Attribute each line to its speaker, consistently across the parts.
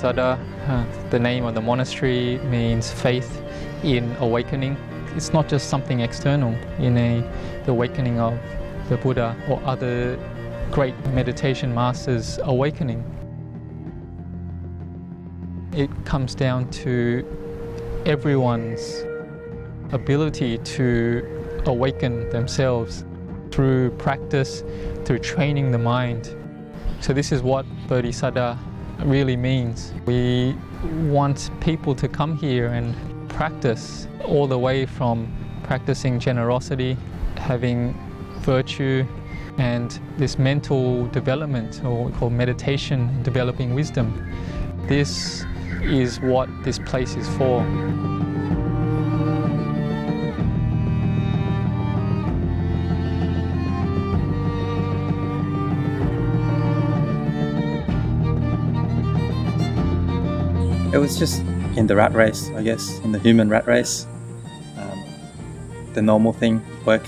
Speaker 1: Bodhisattva, the name of the monastery means faith in awakening. It's not just something external in the awakening of the Buddha or other great meditation masters' awakening. It comes down to everyone's ability to awaken themselves through practice, through training the mind. So this is what Bodhisattva really means. We want people to come here and practice all the way from practicing generosity, having virtue, and this mental development, or what we call meditation, developing wisdom. This is what this place is for.
Speaker 2: It was just in the rat race, I guess, in the human rat race. The normal thing, work,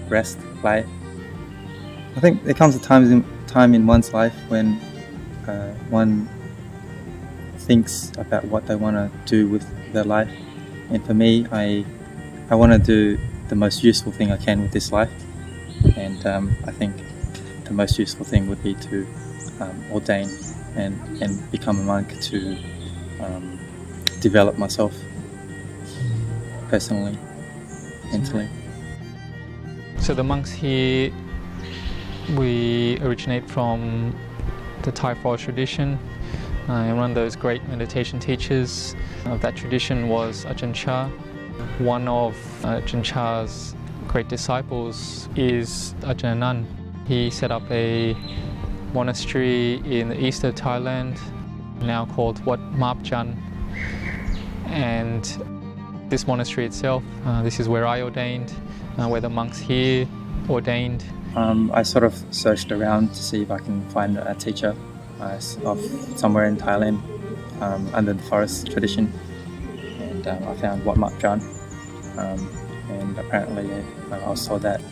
Speaker 2: rest, play. I think there comes a time in one's life when one thinks about what they want to do with their life. And for me, I want to do the most useful thing I can with this life. And I think the most useful thing would be to ordain and become a monk to develop myself personally, mentally.
Speaker 1: So the monks here, we originate from the Thai forest tradition. And one of those great meditation teachers of that tradition was Ajahn Chah. One of Ajahn Chah's great disciples is Ajahn Anan. He set up a monastery in the east of Thailand, now called Wat Map Jan. And this monastery itself, this is where I ordained, where the monks here ordained.
Speaker 2: I sort of searched around to see if I can find a teacher of somewhere in Thailand under the forest tradition, and I found Wat Map Jan, and apparently I was told that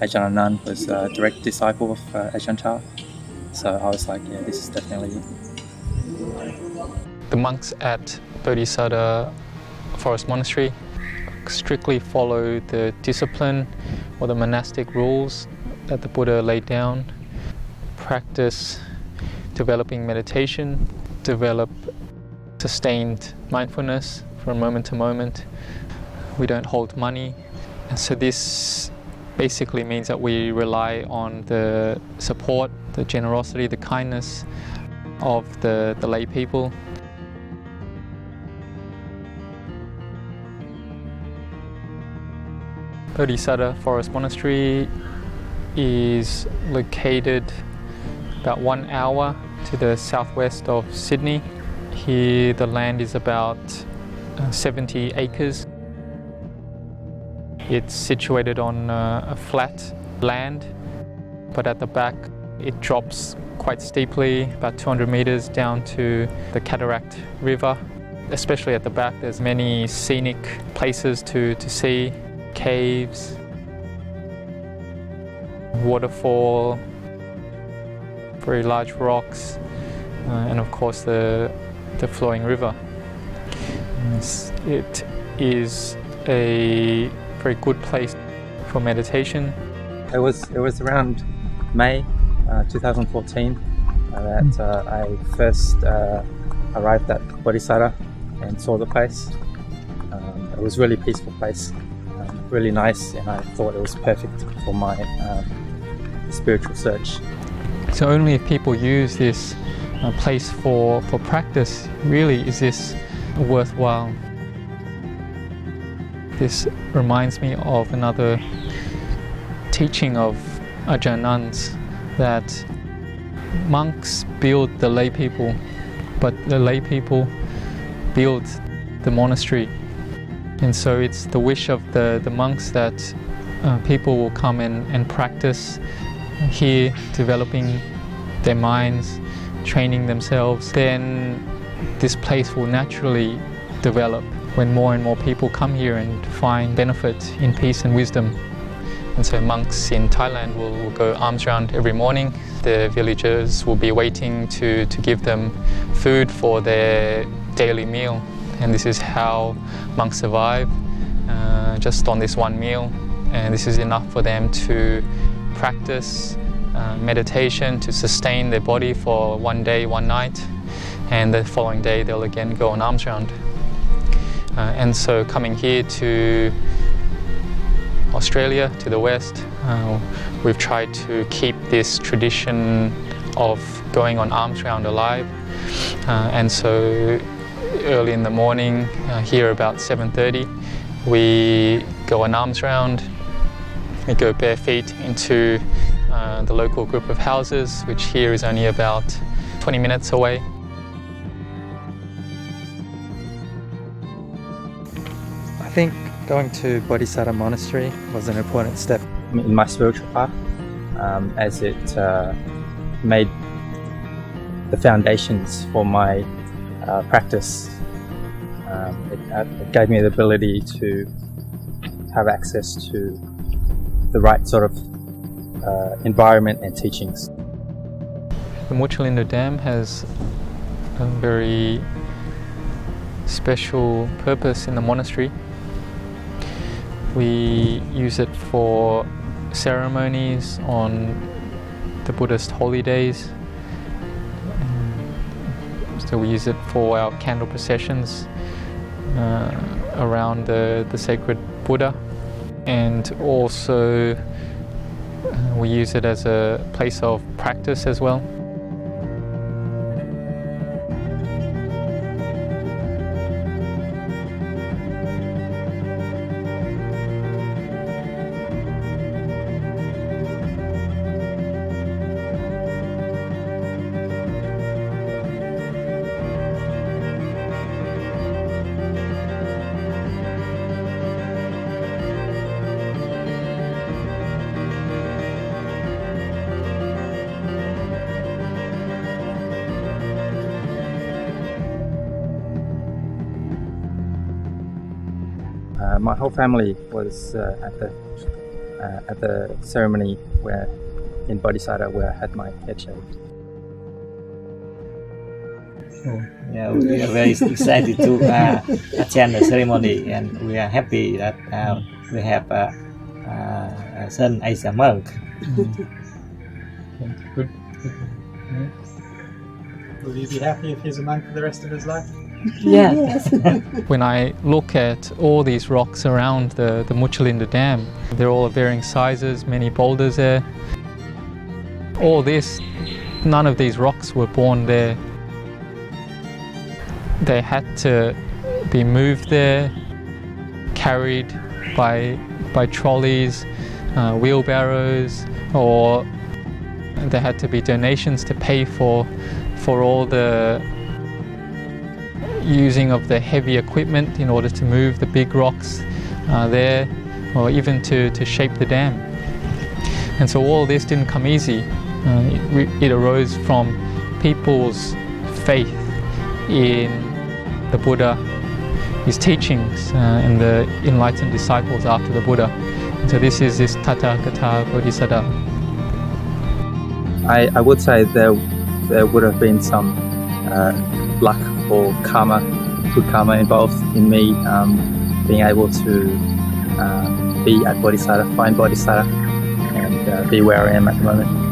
Speaker 2: Ajahn Anan was a direct disciple of Ajahn Chah, so I was like, yeah, this is definitely it.
Speaker 1: The monks at Bodhisattva Forest Monastery strictly follow the discipline or the monastic rules that the Buddha laid down, practice developing meditation, develop sustained mindfulness from moment to moment. We don't hold money, and so this basically means that we rely on the support, the generosity, the kindness of the lay people. Bodhisattva Forest Monastery is located about 1 hour to the southwest of Sydney. Here the land is about 70 acres. It's situated on a flat land, but at the back it drops quite steeply, about 200 meters down to the Cataract River. Especially at the back, there's many scenic places to see. Caves, waterfall, very large rocks, and of course the flowing river. It is a very good place for meditation.
Speaker 2: It was around May 2014 that I first arrived at Bodhisattva and saw the place. It was a really peaceful place. Really nice, and I thought it was perfect for my spiritual search.
Speaker 1: So only if people use this place for practice, really is this worthwhile. This reminds me of another teaching of Ajahn Anan's, that monks build the lay people, but the lay people build the monastery. And so it's the wish of the monks that people will come and practice here, developing their minds, training themselves. Then this place will naturally develop when more and more people come here and find benefit in peace and wisdom. And so monks in Thailand will go alms round every morning. The villagers will be waiting to give them food for their daily meal. And this is how monks survive, just on this one meal. And this is enough for them to practice meditation, to sustain their body for one day, one night. And the following day they'll again go on alms round. And so coming here to Australia, to the West, we've tried to keep this tradition of going on alms round alive. And so early in the morning, here about 7:30, we go on alms round. We go bare feet into the local group of houses, which here is only about 20 minutes away.
Speaker 2: I think going to Bodhisattva Monastery was an important step in my spiritual path, as it made the foundations for my practice. It gave me the ability to have access to the right sort of environment and teachings.
Speaker 1: The Muchalinda Dam has a very special purpose in the monastery. We use it for ceremonies on the Buddhist holy days. So we use it for our candle processions around the sacred Buddha, and also we use it as a place of practice as well.
Speaker 2: My whole family was at the ceremony where in Bodhisattva where I had my head shaved.
Speaker 3: Yeah, we are very excited to attend the ceremony, and we are happy that we have a son as a monk.
Speaker 1: Good.
Speaker 4: Will you be happy if he's a monk for the rest of his life?
Speaker 3: Yeah.
Speaker 1: When I look at all these rocks around the Muchalinda Dam, they're all of varying sizes, many boulders there. All this, none of these rocks were born there. They had to be moved there, carried by trolleys, wheelbarrows, or there had to be donations to pay for all the using of the heavy equipment in order to move the big rocks there, or even to shape the dam. And so all this didn't come easy. It arose from people's faith in the Buddha, his teachings, and the enlightened disciples after the Buddha. And so this is this Tathagata Bodhisattva.
Speaker 2: I would say there would have been some luck or karma, good karma involved in me being able to be at Bodhisattva, find Bodhisattva, and be where I am at the moment.